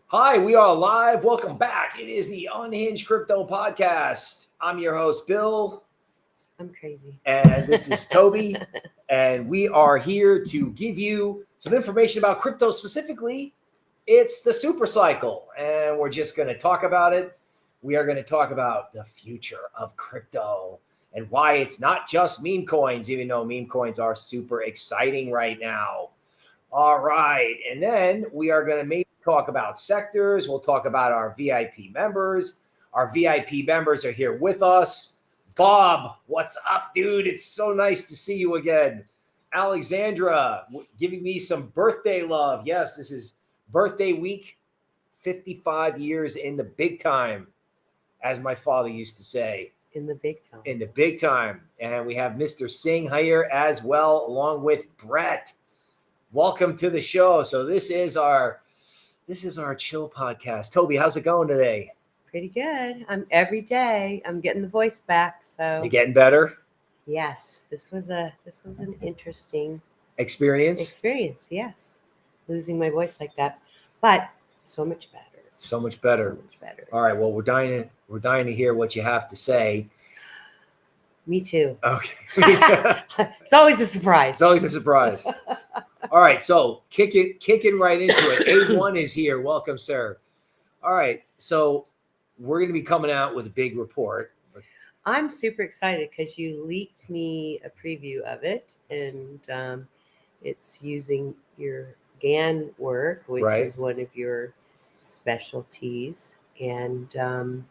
Hi, we are live. Welcome back. It is the Unhinged Crypto Podcast. I'm your host, Bill. I'm crazy. And this is Toby. And we are here to give you some information about crypto specifically. It's the super cycle. And we're just going to talk about it. We are going to talk about the future of crypto and why it's not just meme coins, even though meme coins are super exciting right now. All right. And then we are going to maybe talk about sectors. We'll talk about our VIP members. Our VIP members are here with us. Bob, what's up, dude? It's so nice to see you again. Alexandra, giving me some birthday love. Yes, this is birthday week. 55 years in the big time, as my father used to say. In the big time. In the big time. And we have Mr. Singh here as well, along with Brett. Welcome to the show. So this is our chill podcast. Toby, how's it going today? Pretty good. Every day I'm getting the voice back. So You getting better? yes, this was an interesting Experience? Yes, losing my voice like that, but so much better. So much better. So much better. All right. Well, we're dying to hear what you have to say. Me too. Okay. It's always a surprise. It's always a surprise. All right, so kicking right into it. A1 is here. Welcome, sir. All right, so we're going to be coming out with a big report. I'm super excited because you leaked me a preview of it, and it's using your GAN work, which is one of your specialties. And I'm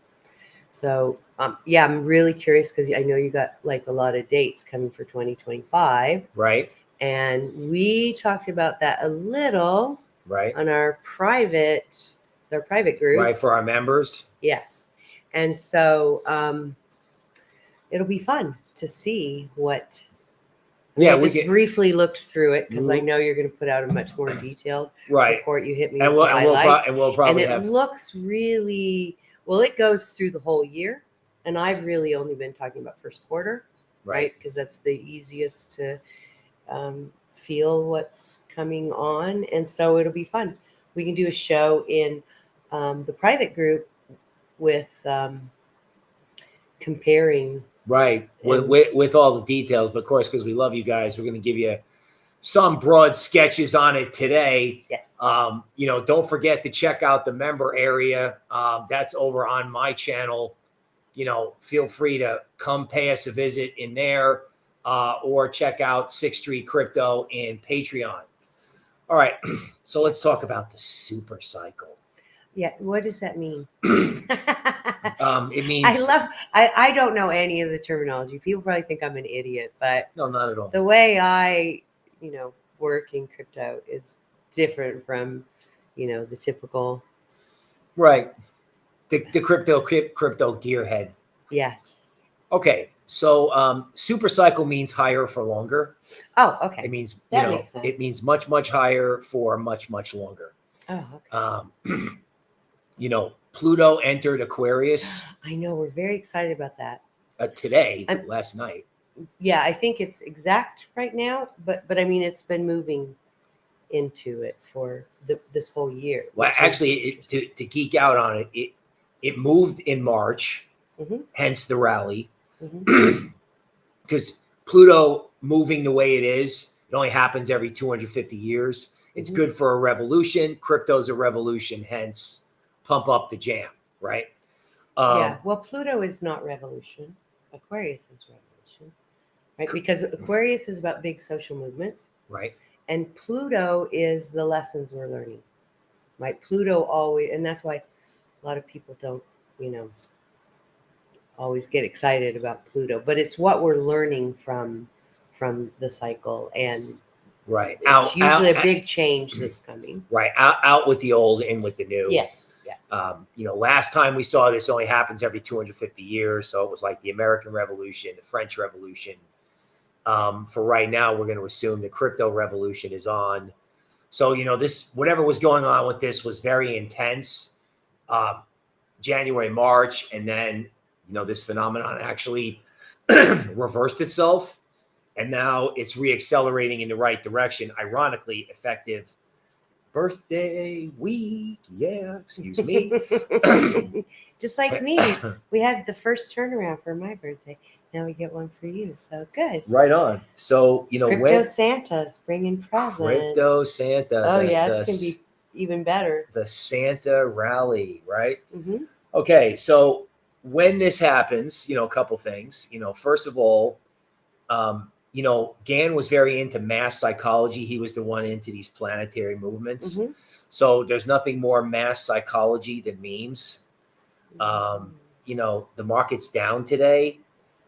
really curious because I know you got like a lot of dates coming for 2025. Right. And we talked about that a little on our private group. Right, for our members. Yes. And so it'll be fun to see what. I just briefly looked through it because I know you're going to put out a much more detailed report. You hit me with highlights. And we'll probably it looks really well. It goes through the whole year, and I've really only been talking about first quarter, right? Because that's the easiest to feel what's coming on, and so it'll be fun. We can do a show in the private group with comparing with all the details, but of course, because we love you guys, we're going to give you some broad sketches on it today. Yes. Don't forget to check out the member area. That's over on my channel. Feel free to come pay us a visit in there. Or check out 6th Street Crypto in Patreon. All right, so let's talk about the super cycle. Yeah, what does that mean? It means I don't know any of the terminology. People probably think I'm an idiot, but no, not at all. The way I, work in crypto is different from, the typical. Right, the crypto gearhead. Yes. Okay. So super cycle means higher for longer. Oh, okay. It means makes sense. It means much, much higher for much, much longer. Oh, okay. Pluto entered Aquarius. I know, we're very excited about that. Last night. Yeah, I think it's exact right now, but I mean it's been moving into it for this whole year. Well, actually, to geek out on it, it moved in March, hence the rally. Because Pluto moving the way it is, it only happens every 250 years. It's good for a revolution. Crypto's a revolution, hence pump up the jam, right? Yeah. Well, Pluto is not revolution. Aquarius is revolution, right? Because Aquarius is about big social movements, right? And Pluto is the lessons we're learning, right? Pluto always, and that's why a lot of people don't, always get excited about Pluto, but it's what we're learning from the cycle, and it's usually a big change that's coming. Right, out with the old, in with the new. Yes. Last time we saw this only happens every 250 years, so it was like the American Revolution, the French Revolution. For right now, we're going to assume the crypto revolution is on. So this, whatever was going on with this was very intense. January, March, and then this phenomenon actually reversed itself, and now it's reaccelerating in the right direction, ironically effective birthday week. Yeah, excuse me. Just like me, we had the first turnaround for my birthday. Now we get one for you. So good. Right on. So, Crypto when Santa's bringing presents. Crypto Santa. Oh, yeah, it's going to be even better. The Santa rally, right? Mm-hmm. Okay, so when this happens, a couple things. First of all, Gann was very into mass psychology. He was the one into these planetary movements. Mm-hmm. So there's nothing more mass psychology than memes. The market's down today,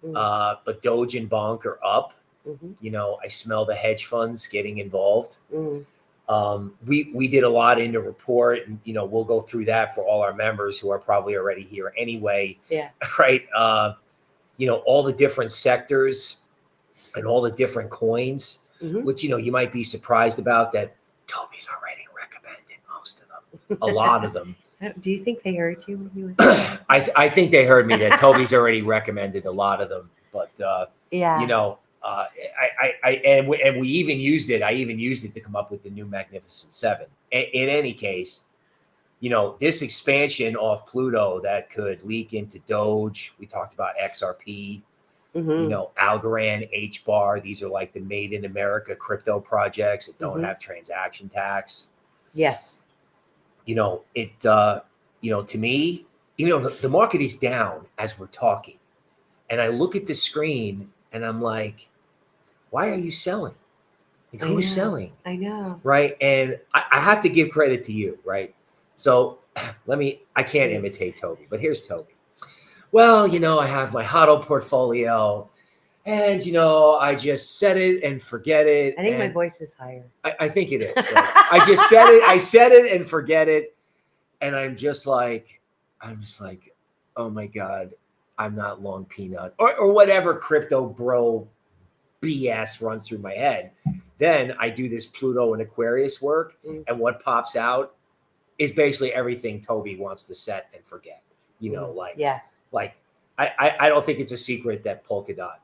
but Doge and Bonk are up. I smell the hedge funds getting involved. We did a lot in the report, and we'll go through that for all our members who are probably already here anyway. Yeah. Right. All the different sectors and all the different coins, which you might be surprised about that Toby's already recommended most of them, a lot of them. Do you think they heard you when you were saying that? I think they heard me that Toby's already recommended a lot of them, but yeah. And we even used it. I even used it to come up with the new Magnificent Seven. In any case, this expansion of Pluto that could leak into Doge. We talked about XRP, Algorand, HBAR. These are like the made in America crypto projects that don't have transaction tax. Yes. To me, the market is down as we're talking. And I look at the screen and I'm like, why are you selling? Like, who's selling? I know. Right. And I have to give credit to you. Right. So I can't imitate Toby, but here's Toby. Well, I have my HODL portfolio and, I just set it and forget it. I think my voice is higher. I think it is. Right? I just said it. I said it and forget it. And I'm just like, oh my God, I'm not long peanut or whatever crypto bro BS runs through my head. Then I do this Pluto and Aquarius work. And what pops out is basically everything Toby wants to set and forget, I don't think it's a secret that Polkadot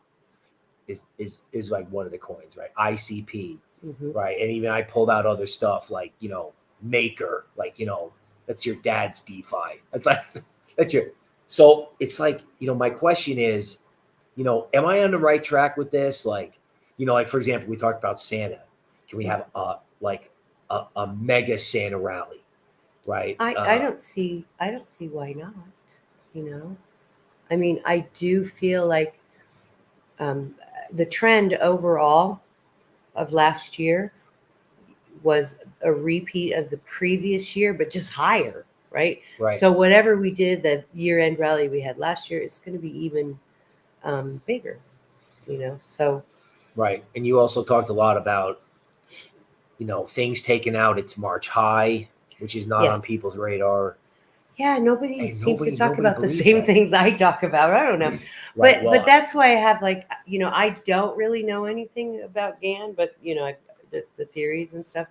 is like one of the coins, right? ICP, right? And even I pulled out other stuff like, Maker, like, that's your dad's DeFi. That's your, so it's like, my question is, am I on the right track with this? Like, like for example, we talked about Santa. Can we have a mega Santa rally? Right. I don't see why not, I mean, I do feel like the trend overall of last year was a repeat of the previous year, but just higher, right? Right. So whatever we did, the year-end rally we had last year, it's going to be even bigger, so. Right. And you also talked a lot about, things taken out its March high, which is not on people's radar. Yeah, nobody seems to talk about the same things I talk about. I don't know. Right, but that's why I have I don't really know anything about Gann, but the theories and stuff.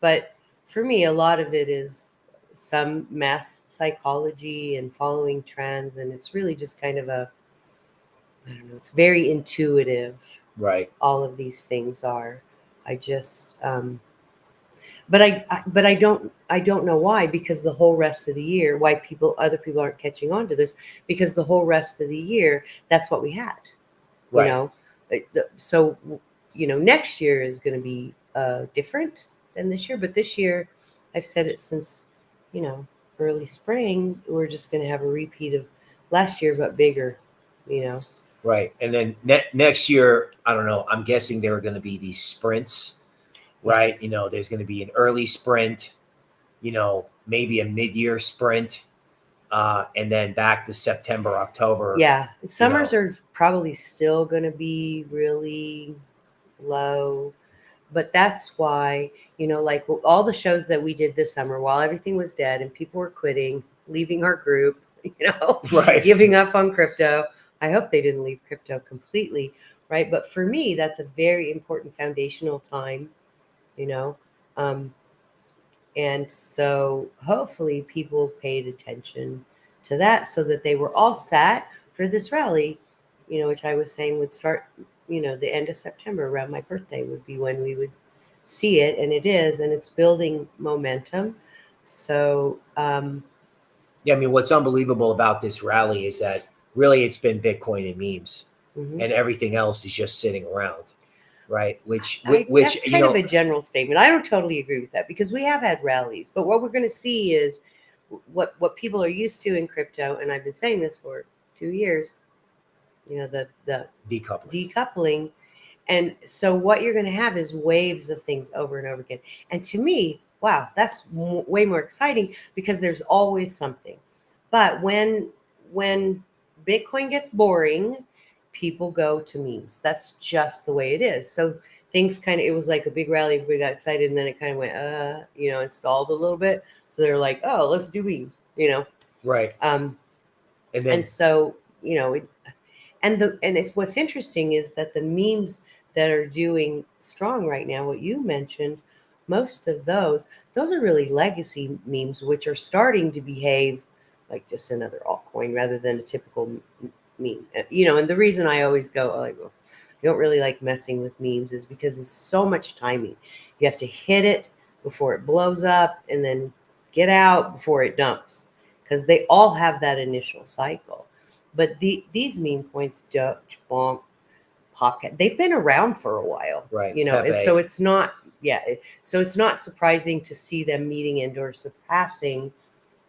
But for me, a lot of it is some mass psychology and following trends. And it's really just kind of I don't know, it's very intuitive. Right. All of these things are. I just, but I don't know why, because the whole rest of the year, why other people aren't catching on to this, because the whole rest of the year, that's what we had, right. So, next year is going to be different than this year, but this year, I've said it since, early spring, we're just going to have a repeat of last year, but bigger, Right. And then next year, I don't know, I'm guessing there are going to be these sprints, right? Yes. There's going to be an early sprint, maybe a mid-year sprint, and then back to September, October. Yeah. Summers are probably still going to be really low, but that's why, like all the shows that we did this summer, while everything was dead and people were quitting, leaving our group, right. Giving up on crypto. I hope they didn't leave crypto completely, right? But for me, that's a very important foundational time, and so hopefully people paid attention to that so that they were all set for this rally, which I was saying would start, the end of September around my birthday would be when we would see it, and it is, and it's building momentum. So Yeah, I mean, what's unbelievable about this rally is that really it's been Bitcoin and memes, mhm. and everything else is just sitting around, right? Which That's you kind know, of a general statement. I don't totally agree with that because we have had rallies, but what we're going to see is what people are used to in crypto, and I've been saying this for 2 years. You know, the decoupling, and so what you're going to have is waves of things over and over again. And to me, wow, that's way more exciting because there's always something. But when Bitcoin gets boring, people go to memes. That's just the way it is. So things kind of, it was like a big rally, everybody got excited, and then it kind of went, it stalled a little bit. So they're like, oh, let's do memes. right? And then so and it's what's interesting is that the memes that are doing strong right now, what you mentioned, most of those are really legacy memes, which are starting to behave like just another altcoin rather than a typical meme. And the reason I always go, I don't really like messing with memes is because it's so much timing. You have to hit it before it blows up and then get out before it dumps, because they all have that initial cycle. But these meme coins, Doge, Bonk, Pocket, they've been around for a while, right, and Pepe. so it's not, so it's not surprising to see them meeting and or surpassing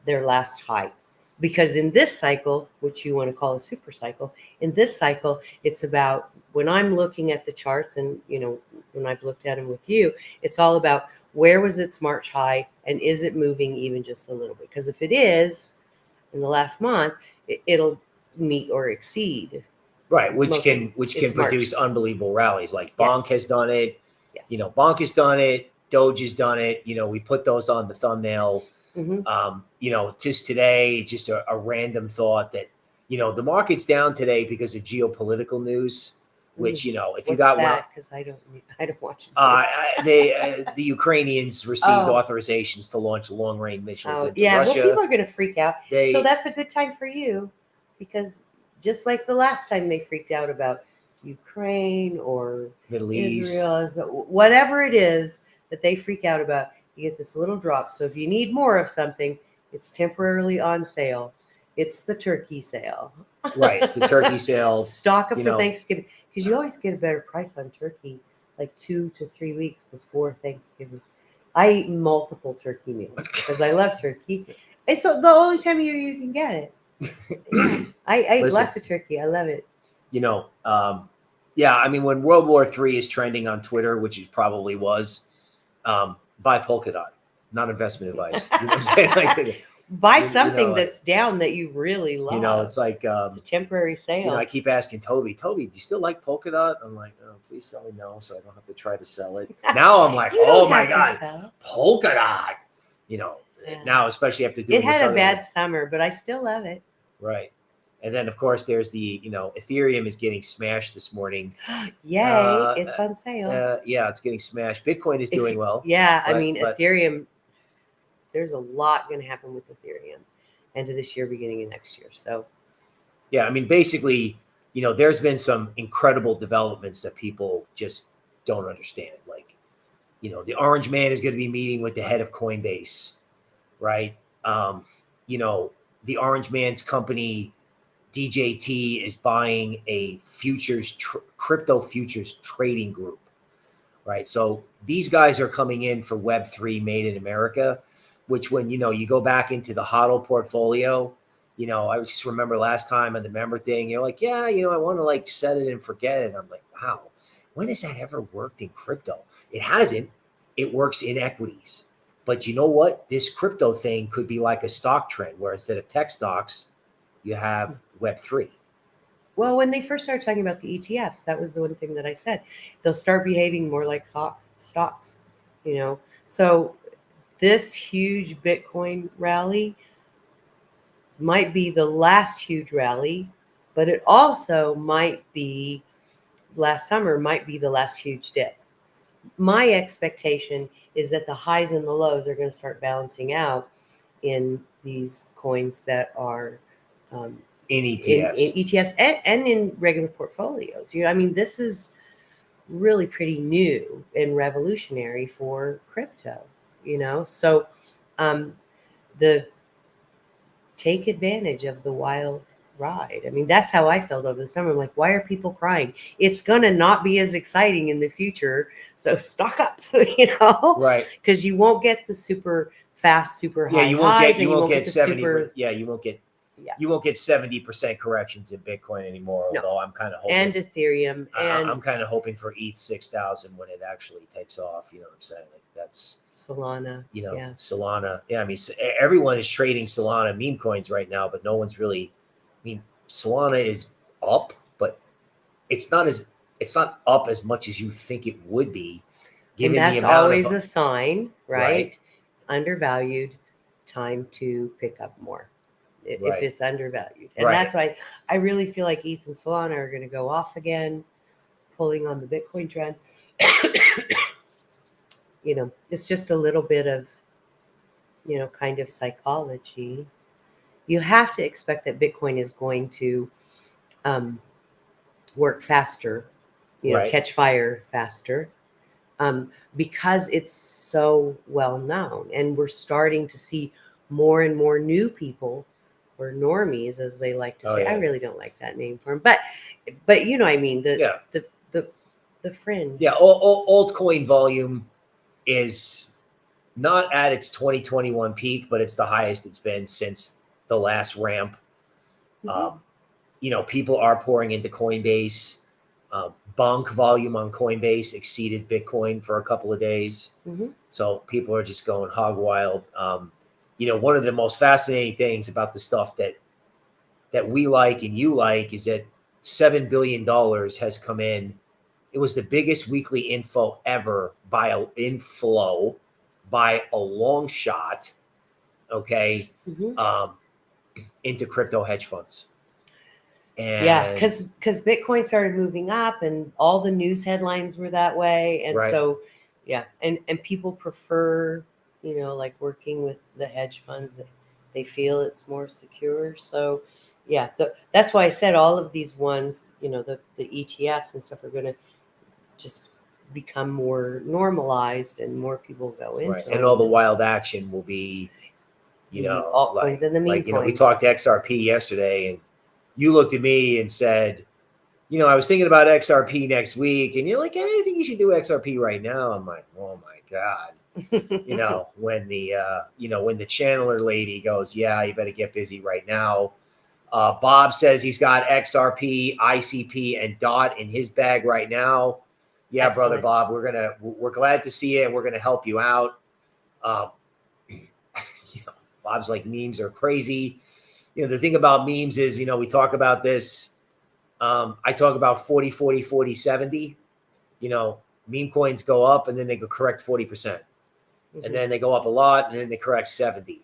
their last high. Because in this cycle, which you want to call a super cycle, in this cycle, it's about, when I'm looking at the charts and, when I've looked at them with you, it's all about where was its March high and is it moving even just a little bit? Because if it is in the last month, it'll meet or exceed. Right, which Most can it's produce March. unbelievable rallies. Like Yes. Bonk has done it. Yes. Bonk has done it. Doge has done it. We put those on the thumbnail. Mhm. Just today, just a random thought that the market's down today because of geopolitical news. Which if What's you got that? Because I don't watch the Ukrainians received Oh. authorizations to launch long-range missiles into yeah. Russia. Well, people are going to freak out. They- So that's a good time for you, because just like the last time they freaked out about Ukraine or Middle East. Israel, whatever it is that they freak out about, you get this little drop. So if you need more of something, it's temporarily on sale. It's the turkey sale. Right, it's the turkey sale. Stock up for Thanksgiving, because you always get a better price on turkey like 2 to 3 weeks before Thanksgiving. I eat multiple turkey meals because I love turkey. And so the only time of year you can get it. Yeah. I eat lots of turkey. I love it. I mean, when World War III is trending on Twitter, which it probably was, buy Polkadot, not investment advice. You know what I'm saying? Like, buy something that's down that you really love. It's like it's a temporary sale. I keep asking Toby, do you still like Polkadot? I'm like, oh, please tell me no, so I don't have to try to sell it. Now I'm like, oh my God, Polkadot. Now especially after doing it had a bad summer, but I still love it. Right. And then, of course, there's the, Ethereum is getting smashed this morning. Yay, it's on sale. Yeah, it's getting smashed. Bitcoin is doing well. Yeah, I mean, Ethereum, there's a lot going to happen with Ethereum end of this year, beginning of next year. So, yeah, I mean, basically, there's been some incredible developments that people just don't understand. Like, the Orange Man is going to be meeting with the head of Coinbase, right? The Orange Man's company, DJT, is buying a crypto futures trading group, right? So these guys are coming in for Web3 made in America, which when, you go back into the HODL portfolio, I just remember last time on the member thing, you're like, yeah, I want to set it and forget it. And I'm like, wow, when has that ever worked in crypto? It hasn't. It works in equities. But you know what? This crypto thing could be like a stock trend where instead of tech stocks, you have Web3. Well, when they first started talking about the ETFs, that was the one thing that I said. They'll start behaving more like stocks, So this huge Bitcoin rally might be the last huge rally, but it also might be, last summer might be the last huge dip. My expectation is that the highs and the lows are going to start balancing out in these coins that are in ETFs, in ETFs and in regular portfolios. I mean, this is really pretty new and revolutionary for crypto, So um, the take advantage of the wild ride. I mean, that's how I felt over the summer. I'm like, why are people crying? It's gonna not be as exciting in the future. So stock up, Right. because you won't get the super fast, super Yeah, high highs, and you you won't won't get get the 70. super, Yeah, you won't get yeah, 70% corrections in Bitcoin anymore. no, Although I'm kind of and hoping, Ethereum, and I'm kind of hoping for ETH 6,000 when it actually takes off. You know what I'm saying? Like that's Solana. Yeah, Solana. Yeah, I mean everyone is trading Solana meme coins right now, but no one's really. I mean, Solana is up, but it's not up as much as you think it would be, and given the that's amount always of a sign, right? right, It's undervalued. Time to pick up more if right, it's undervalued, and right. that's why I really feel like ETH and Solana are going to go off again, pulling on the Bitcoin trend. It's just a little bit of kind of psychology. You have to expect that Bitcoin is going to um, work faster, Right. catch fire faster, because it's so well known. And we're starting to see more and more new people, or normies, as they like to Oh say. I yeah. really don't like that name for them, but I mean, Yeah. the fringe. Yeah. Altcoin volume is not at its 2021 peak, but it's the highest it's been since the last ramp. Mhm. People are pouring into Coinbase. Bonk volume on Coinbase exceeded Bitcoin for a couple of days. Mm-hmm. So people are just going hog wild. One of the most fascinating things about the stuff that we like and you like is that $7 billion has come in. It was the biggest weekly inflow ever by a long shot. Okay, Mm-hmm. um, into crypto hedge funds. Yeah, And because Bitcoin started moving up, and all the news headlines were that way, and right, so yeah, and people prefer like working with the hedge funds. That they feel it's more secure. So yeah, that's why I said all of these ones, the ETFs and stuff, are going to just become more normalized, and more people go right, into and all the them. wild action will be, The altcoins and the meme we coins. talked XRP yesterday, and you looked at me and said, I was thinking about XRP next week, and you're like, hey, I think you should do XRP right now. I'm like, oh my god. When the channeler lady goes, yeah, you better get busy right now. Bob says he's got XRP, ICP, and DOT in his bag right now. Yeah, brother Excellent. Bob, we're glad to see you, and we're gonna help you out. Um, Bob's like, memes are crazy. The thing about memes is, we talk about this. I talk about 40, 40, 40, 70. Meme coins go up and then they go correct 40%. Mm-hmm. And then they go up a lot and then they correct 70.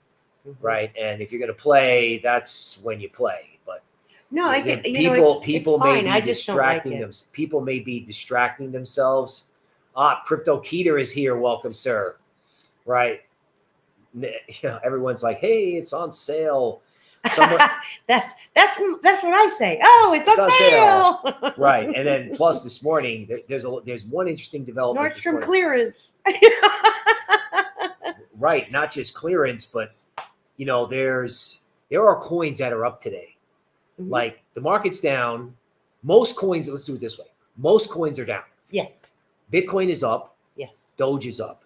Mm-hmm. Right. And if you're going to play, that's when you play. But no, I get people may fine. be I just distracting don't like it. People may be distracting themselves. Crypto Keter is here. Welcome, sir. Right. Everyone's like, hey, it's on sale. That's what I say. Oh, it's on sale. Right. And then plus this morning, there's one interesting development. Nordstrom clearance. Right. Not just clearance, but there are coins that are up today. Mm-hmm. Like the market's down. Most coins, let's do it this way. Most coins are down. Yes. Bitcoin is up. Yes. Doge is up.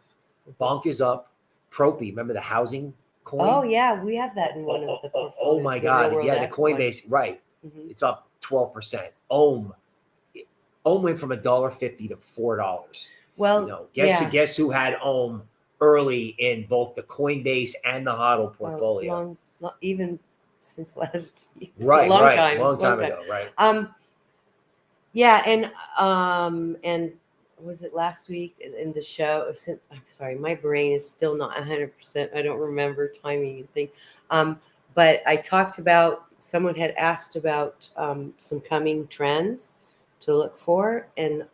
Bonk is up. Propi, remember the housing coin? Oh yeah, we have that in one of the portfolios. Oh my God. Yeah, the Coinbase, right. Mm-hmm. It's up 12%. Ohm went from $1.50 to $4. Well, guess who had Ohm early in both the Coinbase and the HODL portfolio? Even since last year. Right, long time ago, right? Yeah, and was it last week in the show? I'm sorry, my brain is still not 100%. I don't remember timing and thing. But I talked about, someone had asked about some coming trends to look for, and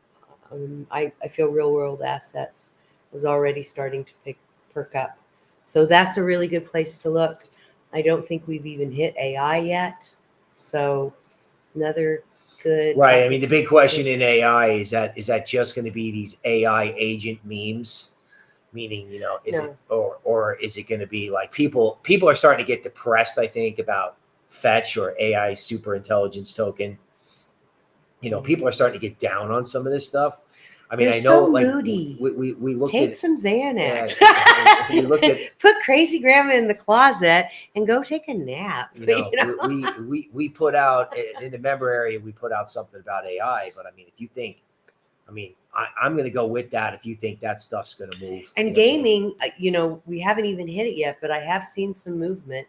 I feel real world assets is already starting to perk up. So that's a really good place to look. I don't think we've even hit AI yet. So another good. Right. I mean, the big question in AI is that just going to be these AI agent memes? Meaning, is it or is it going to be like people are starting to get depressed, I think, about Fetch or AI super intelligence token. People are starting to get down on some of this stuff. I mean, They're I know, so like moody. we looked Take at some Xanax. we looked at Put crazy grandma in the closet and go take a nap. we put out in the member area, we put out something about AI. But I mean, if you think, I'm going to go with that if you think that stuff's going to move. And gaming, we haven't even hit it yet, but I have seen some movement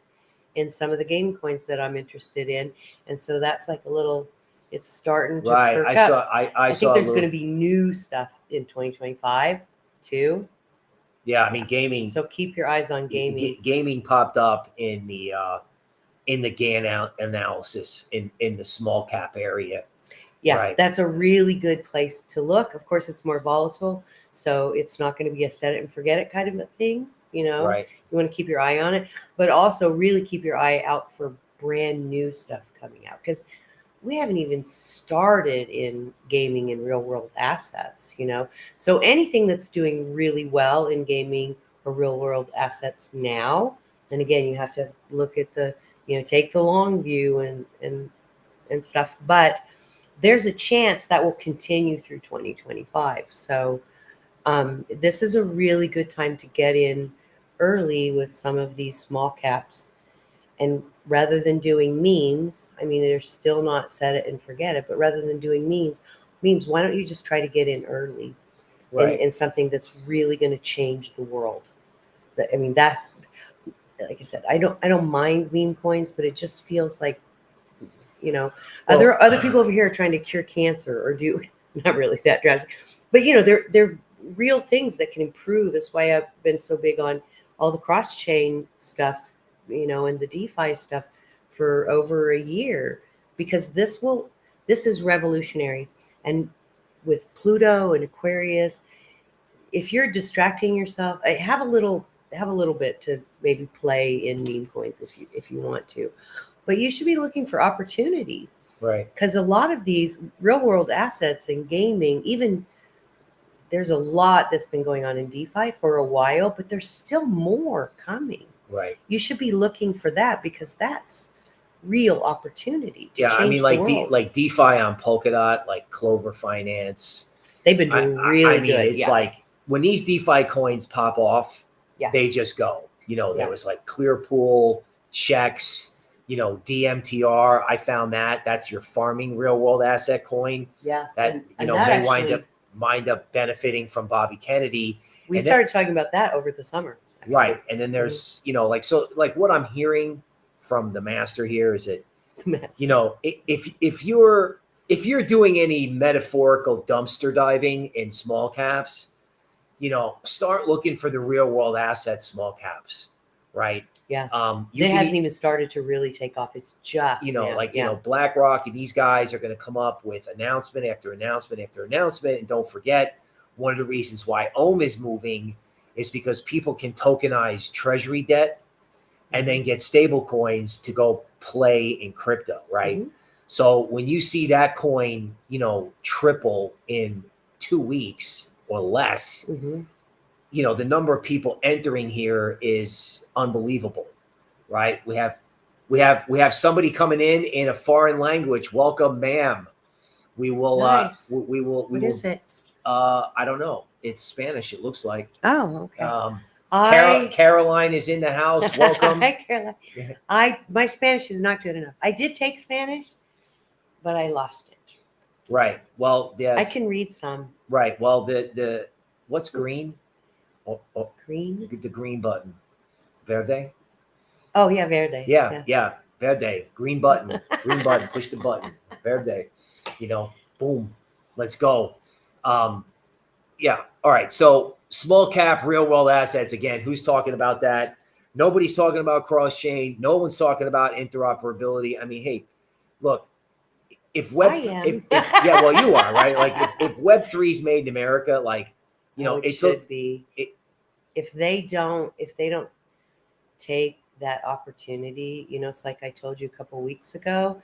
in some of the game coins that I'm interested in, and so that's like a little. It's starting to perk up. I think there's going to be new stuff in 2025 too. Yeah, I mean, gaming. So keep your eyes on gaming. Gaming popped up in the GAN analysis in the small cap area. Yeah, right. That's a really good place to look. Of course, it's more volatile, so it's not going to be a set it and forget it kind of a thing. Right. You want to keep your eye on it, but also really keep your eye out for brand new stuff coming out, because we haven't even started in gaming and real world assets, So anything that's doing really well in gaming or real world assets now, and again, you have to look at the, take the long view and stuff, but there's a chance that will continue through 2025. So this is a really good time to get in early with some of these small caps. And rather than doing memes, they're still not set it and forget it, but rather than doing memes, why don't you just try to get in early in something that's really going to change the world? That's, like I said, I don't mind meme coins, but it just feels like, other people over here are trying to cure cancer or do not really that drastic, but they're real things that can improve. That's why I've been so big on all the cross chain stuff, and the DeFi stuff for over a year, because this is revolutionary. And with Pluto and Aquarius, if you're distracting yourself, have a little bit to maybe play in meme coins if you want to, but you should be looking for opportunity, right? Because a lot of these real world assets in gaming, even there's a lot that's been going on in DeFi for a while, but there's still more coming. Right. You should be looking for that, because that's real opportunity to change the world. like DeFi on Polkadot, like Clover Finance. They've been doing really good. It's like when these DeFi coins pop off, they just go. There was like Clearpool, Checks, DMTR. I found that's your farming real world asset coin. Yeah. That may wind up benefiting from Bobby Kennedy. We started talking about that over the summer. Actually. Right. And then there's, like what I'm hearing from the master here is that, if you're doing any metaphorical dumpster diving in small caps, start looking for the real world assets, small caps. Right. Yeah. It hasn't even started to really take off. It's just, BlackRock and these guys are going to come up with announcement after announcement after announcement. And don't forget, one of the reasons why Ohm is moving is because people can tokenize treasury debt and then get stable coins to go play in crypto. Right. Mm-hmm. So when you see that coin, triple in 2 weeks or less, mm-hmm. The number of people entering here is unbelievable, right? We have somebody coming in a foreign language. Welcome, ma'am. We will. Nice. We will. What is it? I don't know. It's Spanish. It looks like. Oh, okay. Caroline is in the house. Welcome. Hi, Caroline. My Spanish is not good enough. I did take Spanish, but I lost it. Right. Well, yes. I can read some. Right. Well, the what's green? Green. The green button. Verde. Oh yeah, verde. Yeah. Verde. Green button. Green button. Push the button. Verde. Boom. Let's go. Yeah. All right. So small cap, real world assets. Again, who's talking about that? Nobody's talking about cross chain. No one's talking about interoperability. Hey, look. If you are, right? Like if Web3's made in America, like. It should be. If they don't take that opportunity, it's like I told you a couple of weeks ago,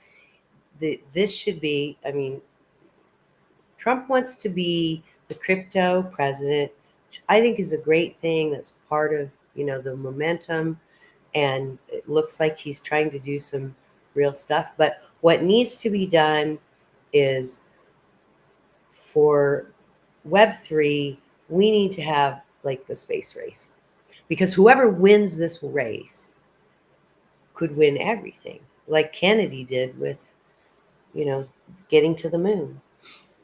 this should be, I mean, Trump wants to be the crypto president, which I think is a great thing. That's part of, the momentum. And it looks like he's trying to do some real stuff. But what needs to be done is for Web3, we need to have like the space race, because whoever wins this race could win everything, like Kennedy did with, getting to the moon.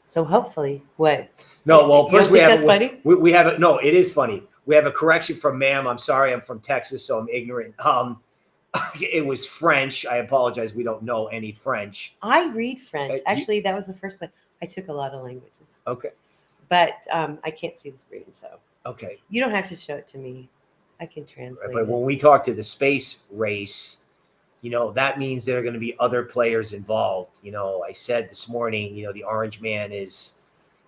So hopefully, what? No, well, You first don't we think have that's funny? we have it. No, it is funny. We have a correction from ma'am. I'm sorry, I'm from Texas, so I'm ignorant. It was French. I apologize. We don't know any French. I read French. Actually, that was the first thing. I took a lot of languages. Okay. But I can't see the screen, so. Okay. You don't have to show it to me. I can translate. But when we talk to the space race, that means there are going to be other players involved. I said this morning, the orange man is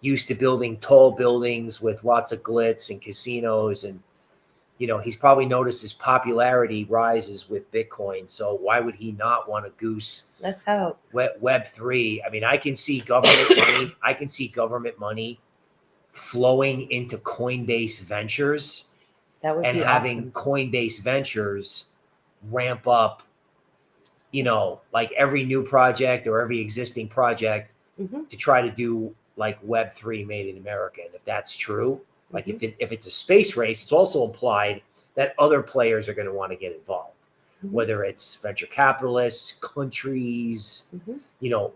used to building tall buildings with lots of glitz and casinos. And, he's probably noticed his popularity rises with Bitcoin. So why would he not want to goose? Let's hope. Web3. I mean, I can see government money. I can see government money flowing into Coinbase Ventures. That would and be having awesome. Coinbase Ventures ramp up, like every new project or every existing project to try to do like Web3 made in America. And if that's true, like if it's a space race, it's also implied that other players are going to want to get involved, whether it's venture capitalists, countries.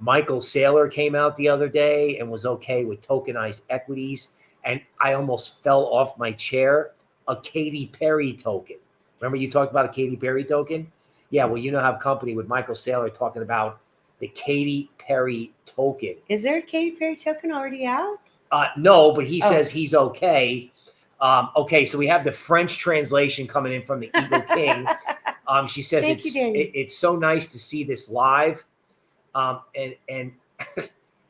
Michael Saylor came out the other day and was okay with tokenized equities. And I almost fell off my chair. A Katy Perry token. Remember you talked about a Katy Perry token? Yeah, well, have a company with Michael Saylor talking about the Katy Perry token. Is there a Katy Perry token already out? No, but he says he's okay. Okay, so we have the French translation coming in from the Eagle King. She says it's so nice to see this live. And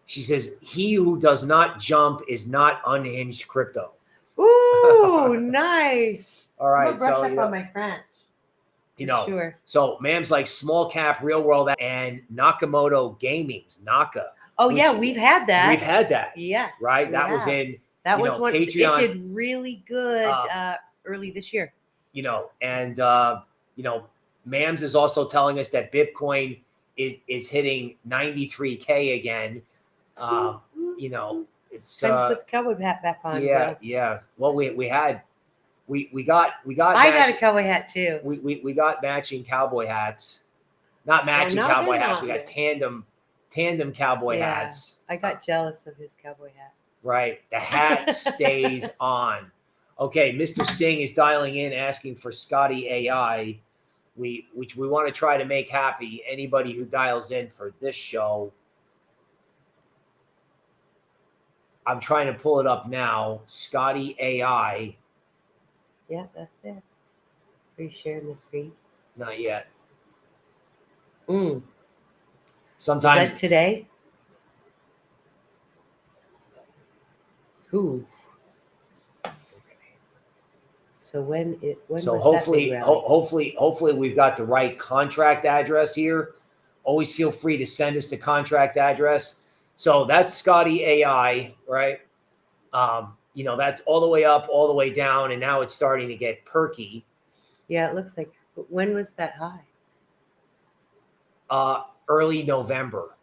she says, he who does not jump is not unhinged crypto. Ooh, nice. All right. I'm gonna brush up on my French. Sure. So ma'am's like small cap, real world, and Nakamoto Gaming's Naka. Oh yeah, we've had that. We've had that. Yes. Right. That was in. That was one. Patreon. It did really good early this year. And ma'am's is also telling us that Bitcoin is hitting 93K again. It's time to put the cowboy hat back on. Yeah, bro. Yeah. Well, we got. I got a cowboy hat too. We got matching cowboy hats, not matching cowboy hats. We got tandem cowboy hats. I got jealous of his cowboy hat. Right, the hat stays on. Okay, Mr. Singh is dialing in, asking for Scotty AI, which we want to try to make happy. Anybody who dials in for this show. I'm trying to pull it up now. Scotty AI. Yeah, that's it. Are you sharing the screen? Not yet. Sometimes. Is that today? Ooh. Okay. So when hopefully we've got the right contract address here. Always feel free to send us the contract address. So that's Scotty AI, right? That's all the way up, all the way down, and now it's starting to get perky. Yeah, it looks like. But when was that high? Early November.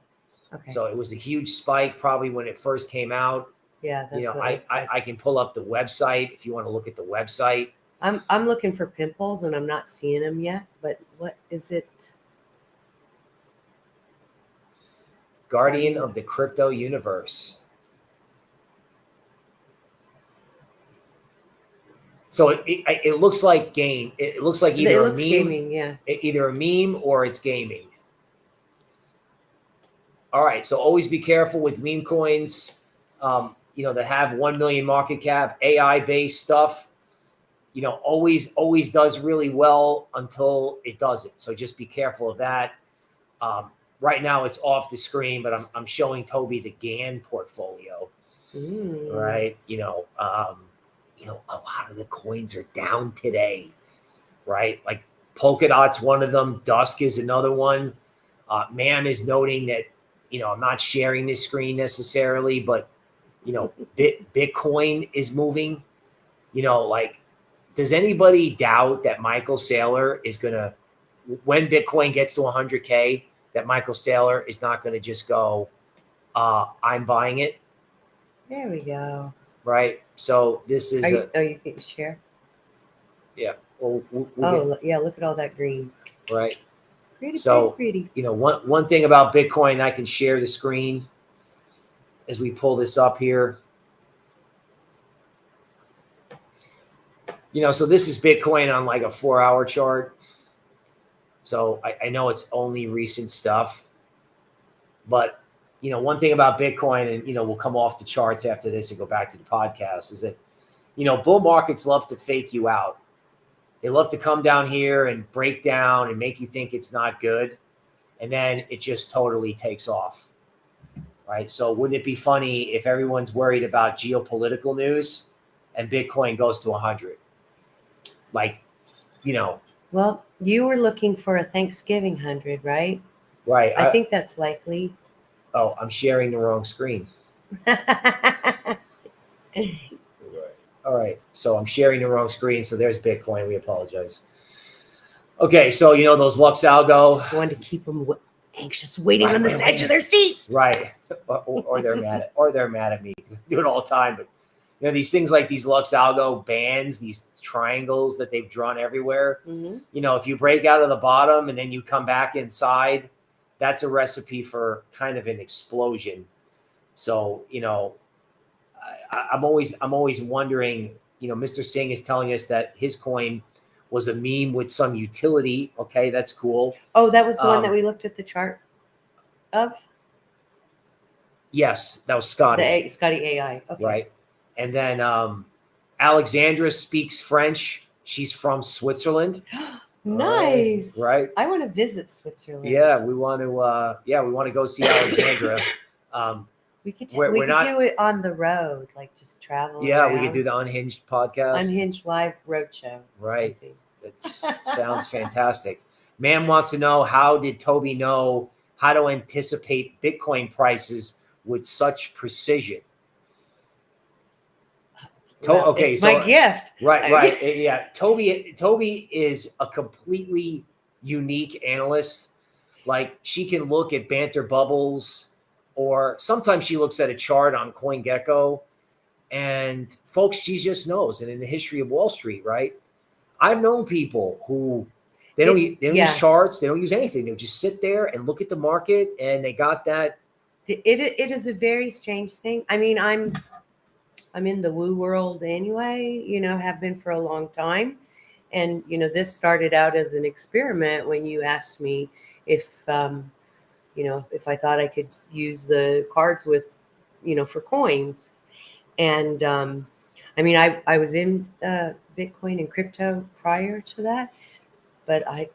Okay. So it was a huge spike, probably when it first came out. Yeah, that's I can pull up the website if you want to look at the website. I'm looking for pimples and I'm not seeing them yet. But what is it? Guardian of the crypto universe. So it looks like game. It looks like either a meme, gaming, yeah. Either a meme or it's gaming. All right, so always be careful with meme coins, that have 1 million market cap, AI-based stuff. Always does really well until it doesn't. So just be careful of that. Right now it's off the screen, but I'm showing Toby the GAN portfolio. Right, a lot of the coins are down today, right? Like Polkadot's one of them. Dusk is another one. Man is noting that I'm not sharing this screen necessarily, but Bitcoin is moving. Like, does anybody doubt that Michael Saylor is gonna, when Bitcoin gets to 100K, that Michael Saylor is not going to just go, I'm buying it? There we go. Right. So this is you can share. Yeah. We'll yeah. Look at all that green. Right. Pretty, so pretty. One thing about Bitcoin, I can share the screen as we pull this up here. So this is Bitcoin on like a 4-hour chart. So I know it's only recent stuff, but one thing about Bitcoin, and we'll come off the charts after this and go back to the podcast, is that bull markets love to fake you out. They love to come down here and break down and make you think it's not good, and then it just totally takes off, right? So wouldn't it be funny if everyone's worried about geopolitical news and Bitcoin goes to 100? Like, Well, you were looking for a Thanksgiving 100, right? Right. I think that's likely. Oh, I'm sharing the wrong screen. All right. So I'm sharing the wrong screen. So there's Bitcoin. We apologize. Okay. So, those Lux Algo. Just wanted to keep them anxious, waiting on the edge of their seats. Right. Or they're mad at me. I do it all the time. But, these things like these Lux Algo bands, these triangles that they've drawn everywhere. Mm-hmm. If you break out of the bottom and then you come back inside, that's a recipe for kind of an explosion. So, I'm always wondering, Mr. Singh is telling us that his coin was a meme with some utility. Okay, that's cool. Oh, that was the one that we looked at the chart of? Yes, that was Scotty. Scotty AI. Okay. Right. And then Alexandra speaks French. She's from Switzerland. Nice. Right. I want to visit Switzerland. Yeah, we want to go see Alexandra. We could do it on the road, like just travel. Yeah, around. we could do the Unhinged podcast. Unhinged live roadshow. Right. That sounds fantastic. Man wants to know, how did Toby know how to anticipate Bitcoin prices with such precision? Okay, it's my gift. Right. Yeah. Toby is a completely unique analyst. Like, she can look at Banter Bubbles, or sometimes she looks at a chart on CoinGecko, and folks, she just knows. And in the history of Wall Street, right? I've known people who they don't use charts, they don't use anything. They just sit there and look at the market, and they got that. It is a very strange thing. I mean, I'm in the woo world anyway, have been for a long time. And, this started out as an experiment when you asked me if I thought I could use the cards with, for coins. And, I mean, I was in Bitcoin and crypto prior to that, but I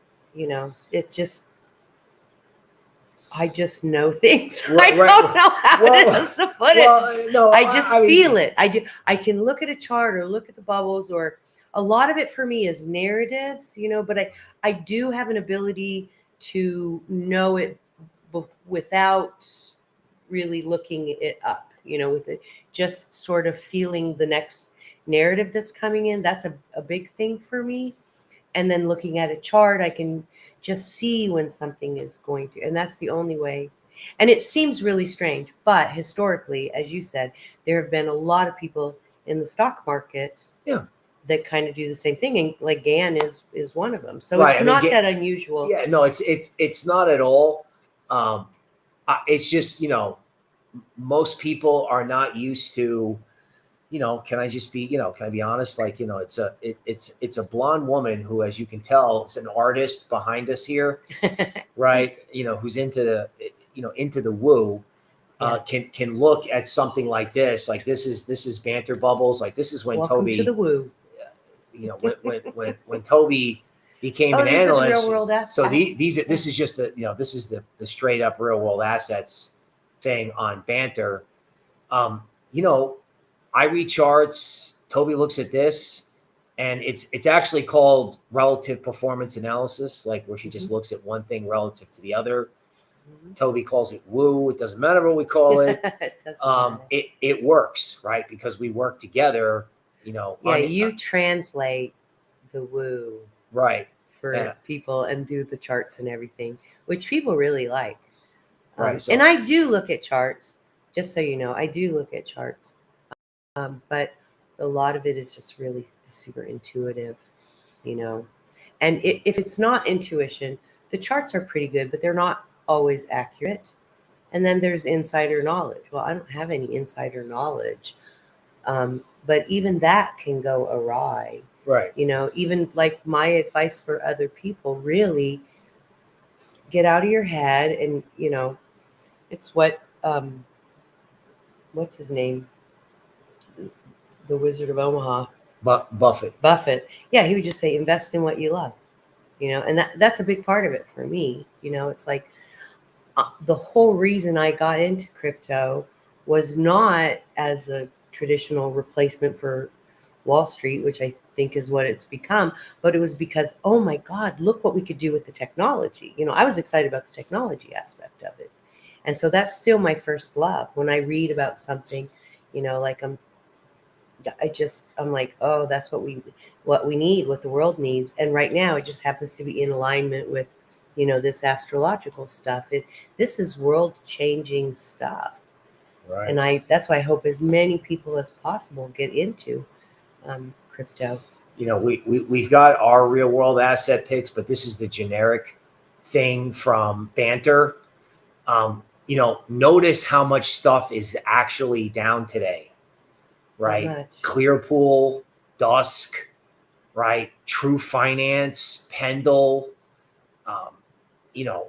just know things. I don't know how else to put it. No, I just feel it. I can look at a chart or look at the bubbles, or a lot of it for me is narratives, but I do have an ability to know it without really looking it up, with it just sort of feeling the next narrative that's coming in. That's a big thing for me. And then looking at a chart, I can just see when something is going to, and that's the only way. And it seems really strange, but historically, as you said, there have been a lot of people in the stock market that kind of do the same thing, and like Gann is one of them. So it's not that unusual. Yeah, no, it's not at all. It's just, most people are not used to, can I be honest? Like, it's a blonde woman who, as you can tell, is an artist behind us here, right? Who's into the woo, can look at something like this. Like, this is Banter Bubbles. Like, this is when Welcome Toby to the woo. When Toby became an analyst. Real world assets. So this is just the straight up real world assets thing on Banter. I read charts. Toby looks at this, and it's actually called relative performance analysis, like where she just looks at one thing relative to the other. Toby calls it woo. It doesn't matter what we call it. It doesn't matter. It works, right? Because we work together, Yeah, you translate the woo right. for people and do the charts and everything, which people really like. Right. So, and I do look at charts, just so you know, I do look at charts. But a lot of it is just really super intuitive, And if it's not intuition, the charts are pretty good, but they're not always accurate. And then there's insider knowledge. Well, I don't have any insider knowledge. But even that can go awry. right. Even like my advice for other people, really get out of your head. And, it's what, what's his name? The Wizard of Omaha. Buffett. Yeah, he would just say, invest in what you love, and that's a big part of it for me. It's like the whole reason I got into crypto was not as a traditional replacement for Wall Street, which I think is what it's become, but it was because, oh my God, look what we could do with the technology. I was excited about the technology aspect of it. And so that's still my first love. When I read about something, like I'm like, oh, that's what we need, what the world needs. And right now it just happens to be in alignment with, this astrological stuff. This is world changing stuff. Right. And that's why I hope as many people as possible get into crypto. We've got our real world asset picks, but this is the generic thing from Banter. Notice how much stuff is actually down today, right? Clearpool, Dusk, right? True Finance, Pendle.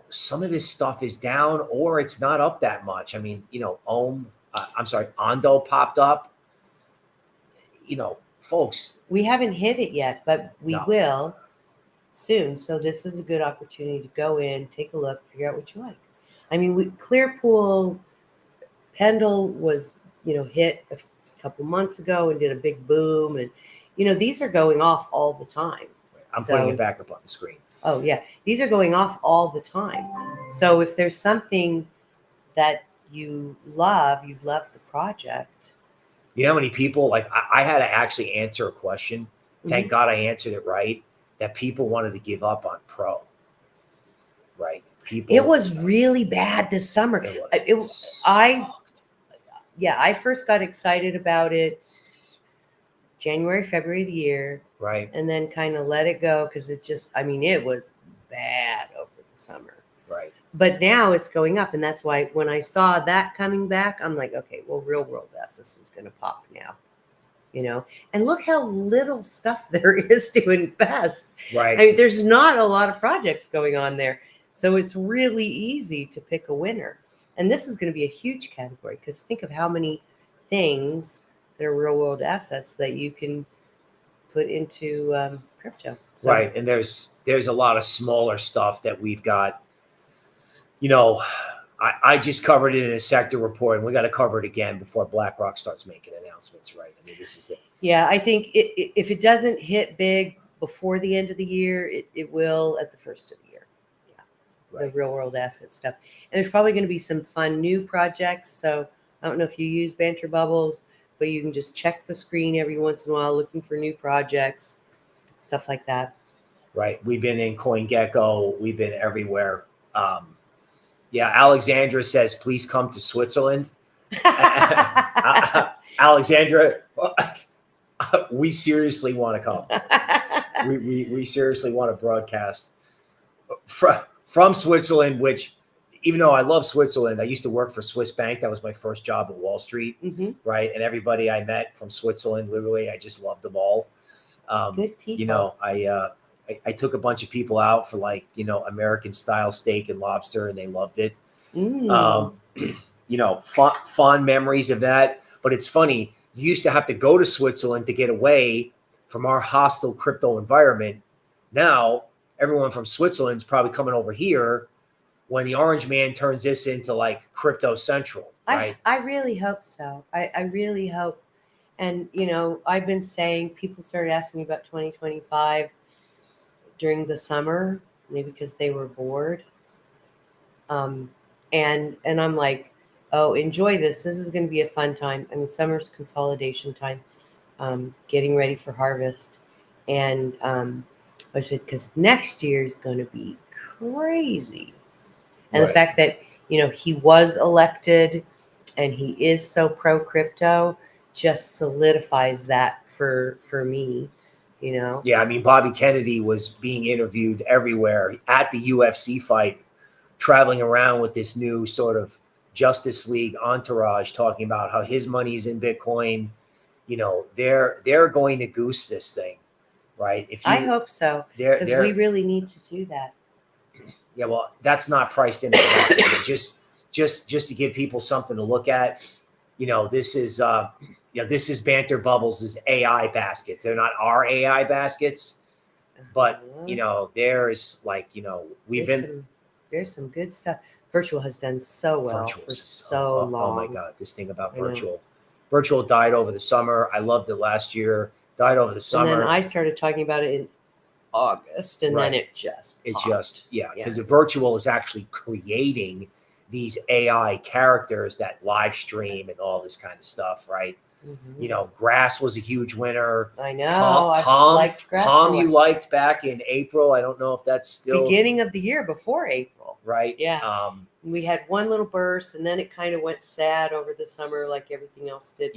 Some of this stuff is down or it's not up that much. I mean, Ondo popped up. Folks, we haven't hit it yet, but we will soon. So this is a good opportunity to go in, take a look, figure out what you like. I mean, Clearpool, Pendle was, hit a couple months ago and did a big boom. And, these are going off all the time. I'm putting it back up on the screen. Oh, yeah. These are going off all the time. So if there's something that you love, you've loved the project. You know how many people, like I had to actually answer a question. Thank God I answered it right. That people wanted to give up on Pro. Right. It was really bad this summer. I first got excited about it January, February of the year. Right. And then kind of let it go because it was bad over the summer. Right. But now it's going up. And that's why when I saw that coming back, I'm like, okay, well, real world assets is going to pop now. And look how little stuff there is to invest. Right. I mean, there's not a lot of projects going on there. So it's really easy to pick a winner. And this is going to be a huge category because think of how many things that are real world assets that you can put into crypto. So, right. And there's a lot of smaller stuff that we've got. I just covered it in a sector report, and we got to cover it again before BlackRock starts making announcements, right? I mean, this is the... Yeah, I think if it doesn't hit big before the end of the year, it will at the first of the year. Yeah, right. The real world asset stuff. And there's probably going to be some fun new projects. So I don't know if you use Banter Bubbles, but you can just check the screen every once in a while looking for new projects, stuff like that. Right. We've been in CoinGecko. We've been everywhere. Yeah, Alexandra says, please come to Switzerland. Alexandra, we seriously want to come. We seriously want to broadcast from Switzerland, which, even though I love Switzerland, I used to work for Swiss Bank. That was my first job at Wall Street, right? And everybody I met from Switzerland, literally, I just loved them all. Good people. I took a bunch of people out for American style steak and lobster, and they loved it. Fond memories of that. But it's funny, you used to have to go to Switzerland to get away from our hostile crypto environment. Now, everyone from Switzerland's probably coming over here when the Orange Man turns this into crypto central, right? I really hope so. I really hope. And, I've been saying, people started asking me about 2025 during the summer, maybe because they were bored. and I'm like, oh, enjoy this. This is going to be a fun time. I mean, summer's consolidation time, getting ready for harvest, and I said because next year is going to be crazy, and the Right. fact that he was elected, and he is so pro crypto, just solidifies that for me, Yeah, I mean, Bobby Kennedy was being interviewed everywhere at the UFC fight, traveling around with this new sort of Justice League entourage, talking about how his money's in Bitcoin. They're going to goose this thing, right? I hope so, because we really need to do that. Yeah, well, that's not priced into the market. Just to give people something to look at. This is this is Banter Bubbles' AI baskets. They're not our AI baskets, but there's there's some good stuff. Virtual has done so well for so long. Oh my God, this thing about virtual. Virtual died over the summer. I loved it last year. Died over the summer. And then I started talking about it in August, and then it just because the virtual is actually creating these AI characters that live stream and all this kind of stuff, right? Mm-hmm. Grass was a huge winner. I know. I liked Grass. Palm you liked back in April. I don't know if that's still beginning of the year before April, right? Yeah. We had one little burst, and then it kind of went sad over the summer, like everything else did.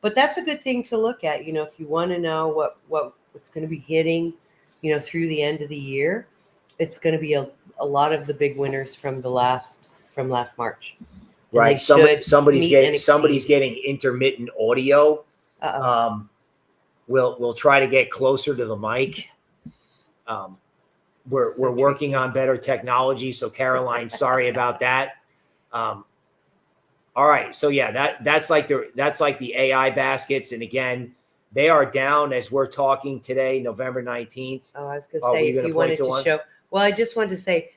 But that's a good thing to look at. If you want to know what's going to be hitting, through the end of the year, it's going to be a lot of the big winners from last March. Right. Somebody's getting intermittent audio. We'll try to get closer to the mic. We're working on better technology. So Caroline, sorry about that. All right. So yeah, that's like the AI baskets. And again, they are down as we're talking today, November 19th. Oh, I was going to say, if you wanted to show, well, I just wanted to say,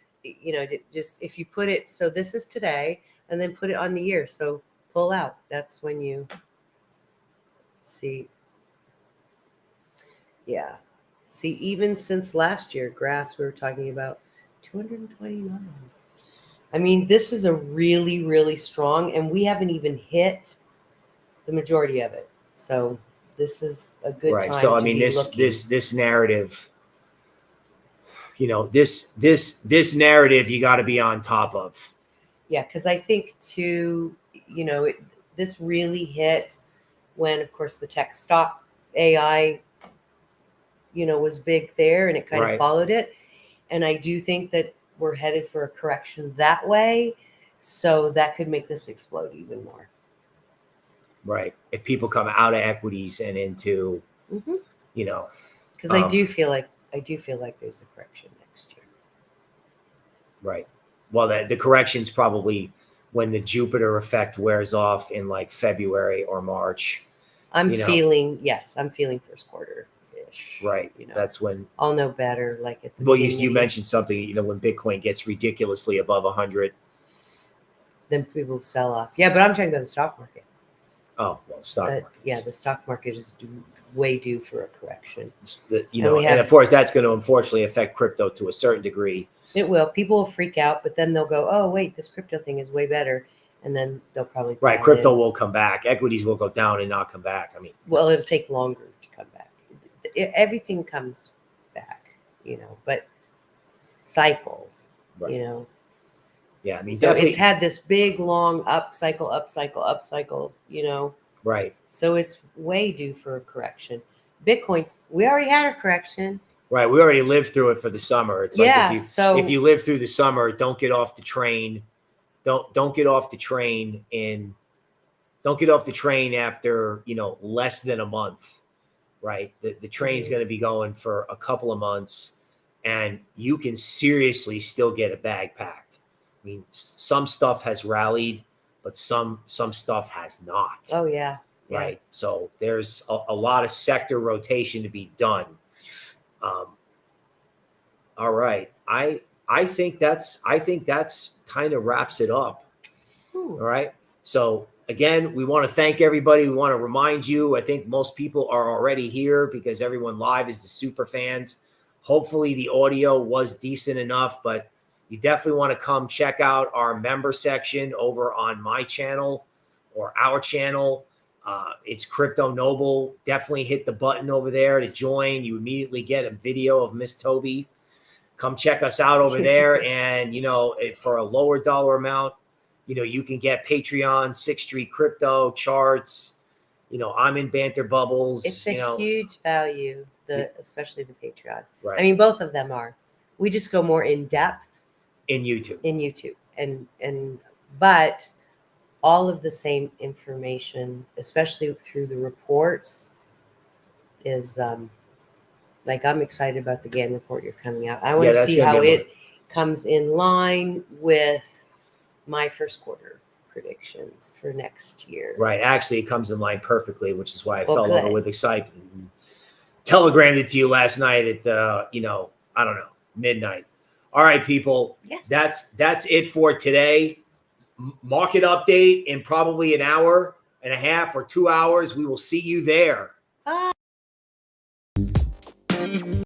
just if you put it, so this is today, and then put it on the year. So pull out. That's when you see. Yeah. See, even since last year, grass, we were talking about 229. I mean, this is a really, really strong, and we haven't even hit the majority of it. So this is a good time. So I mean, this narrative, this narrative you got to be on top of. Yeah, because I think too, this really hit when, of course, the tech stock AI, was big there, and it kind of followed it. And I do think that we're headed for a correction that way, so that could make this explode even more. Right. If people come out of equities and into, because I do feel like there's a correction next year. Right. Well, the correction's probably when the Jupiter effect wears off in like February or March. I'm feeling first quarter-ish. Right. That's when I'll know better. Like at the you mentioned something. When Bitcoin gets ridiculously above 100, then people sell off. Yeah, but I'm talking about the stock market. Oh, well, stock market. Yeah, the stock market is way due for a correction. And of course, that's going to unfortunately affect crypto to a certain degree. It will. People will freak out, but then they'll go, "Oh, wait, this crypto thing is way better," and then they'll probably crypto will come back. Equities will go down and not come back. I mean, well, it'll take longer to come back. Everything comes back, but cycles, Yeah, I mean, so it's had this big, long up cycle, Right. So it's way due for a correction. Bitcoin, we already had a correction. Right. We already lived through it for the summer. It's like if you live through the summer, don't get off the train. Don't get off the train after, less than a month. Right. The train's going to be going for a couple of months, and you can seriously still get a bag packed. I mean, some stuff has rallied, but some stuff has not. Oh, yeah. Right. So there's a lot of sector rotation to be done. All right. I think that's kind of wraps it up. All right. So again, we want to thank everybody. We want to remind you, I think most people are already here because everyone live is the super fans. Hopefully the audio was decent enough, but you definitely want to come check out our member section over on my channel or our channel. It's Crypto Noble. Definitely hit the button over there to join. You immediately get a video of Miss Toby. Come check us out over there. And, you know, for a lower dollar amount, you know, you can get Patreon, 6th Street Crypto, charts. You know, I'm in Banter Bubbles. It's a huge value, especially the Patreon. Right. I mean, both of them are. We just go more in depth in YouTube. But all of the same information, especially through the reports, is like, I'm excited about the GAN report you're coming out. I want to see how it comes in line with my first quarter predictions for next year. Right. Actually, it comes in line perfectly, which is why I fell over with excitement. Telegrammed it to you last night at, you know, I don't know, midnight. All right, people. Yes. That's it for today. Market update in probably an hour and a half or 2 hours. We will see you there. Bye.